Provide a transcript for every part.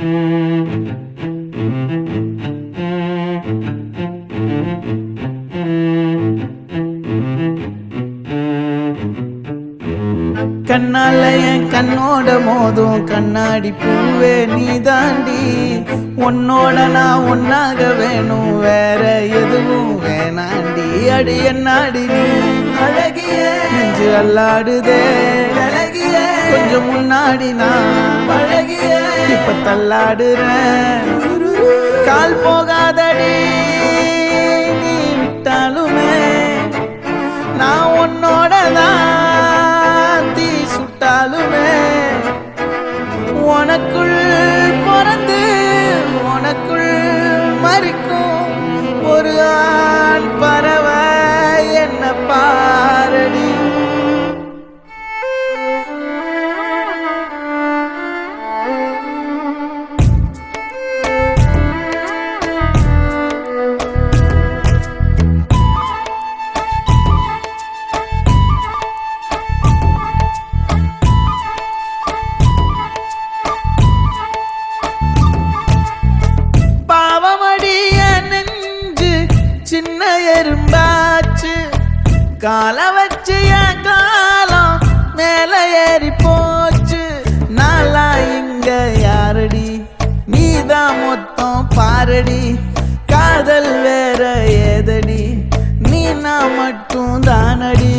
கண்ணால என் கண்ணோட மோதும் கண்ணாடி பூவே நீ தாண்டி. உன்னோட நான் ஒன்னாக வேணும், வேற எதுவும் வேணாண்டி. அடி என்னாடி நீ அழகிய நெஞ்சு அல்லாடுதே அழகிய. கொஞ்சம் முன்னாடி நான் அழகிய இப்ப தள்ளாடுறேன். கால் போகாதடி நீ விட்டாலுமே, நான் உன்னோட தான் தீ சுட்டாலுமே. உனக்குள் பிறந்து உனக்குள் மறிக்கும் ஒரு ஆண் பறவை என்ன பாரடி. சின்ன எறும்பாச்சு கால வச்சு என் காலம் மேல ஏறி போச்சு. நாளா இங்க யாரடி நீதான் மொத்தம் பாரடி. காதல் வேற ஏதடி நீ நான் மட்டும் தானடி.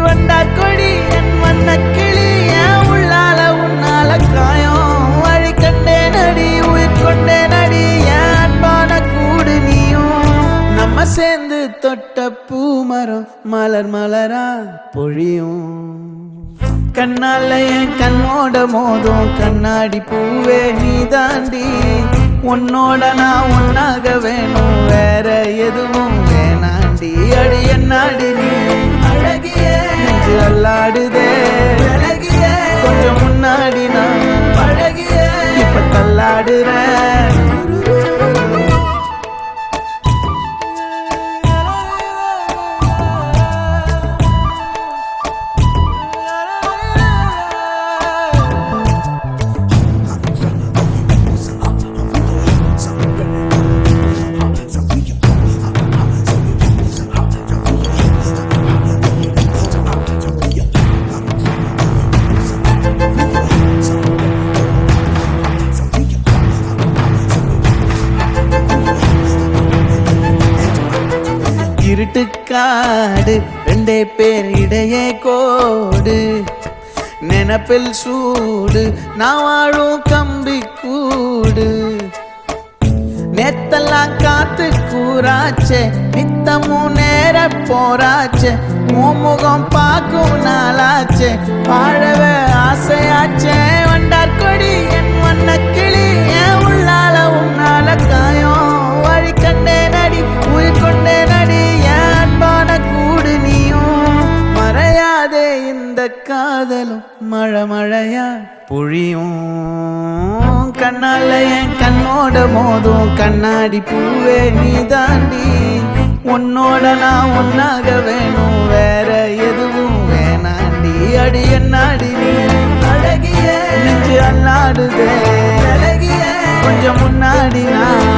வண்டா கொடி என் வண்ண கிளி என் உள்ளால உன்னால காயம் வழி கண்டே நடி உயிர் கொண்டே நடி. என் அன்பான கூடு நீயும் நம்ம சேர்ந்து தொட்ட பூமரம் மலர் மலரா பொழியும். கண்ணால என் கண்ணோட மோதும் கண்ணாடி பூவே நீ தாண்டி. உன்னோட நான் ஒன்னாக வேணும், வேற எதுவும் வேணாண்டி. அடி என்னாடி நீ அழகிய நெஞ்சு அல்லாடுதே அழகிய. கொஞ்சம் முன்னாடி நான் அழகிய இப்ப தள்ளாடுறேன். இருட்டுக்காடு ரெண்டே பேர் இடையே கோடு. நினப்பில் சூடு நான் வாழும் கம்பி கூடு. நேத்தெல்லாம் காத்து கூறாச்சே நித்தமும் நேர போராச்சே. முகம் பார்க்கும் நாளாச்சே வாழவே ஆசையாச்சே. வண்டார் கொடி என் வண்ண கிளி என் உள்ளால உன்னால காயம் வழி கண்டே நடி உயிர் கொண்டே நடி. என் அன்பான கூடு நீயும் மறையாதே இந்த காதலும் மழை மழையா பொழியும். கண்ணால என் கண்ணோட மோதும் கண்ணாடி பூவே நீ தாண்டி. உன்னோட நான் ஒன்னாக வேணும், வேற எதுவும் வேணாண்டி. அடி என்னாடி நீ அழகிய நெஞ்சு அல்லாடுதே அழகிய. கொஞ்சம் முன்னாடி நான்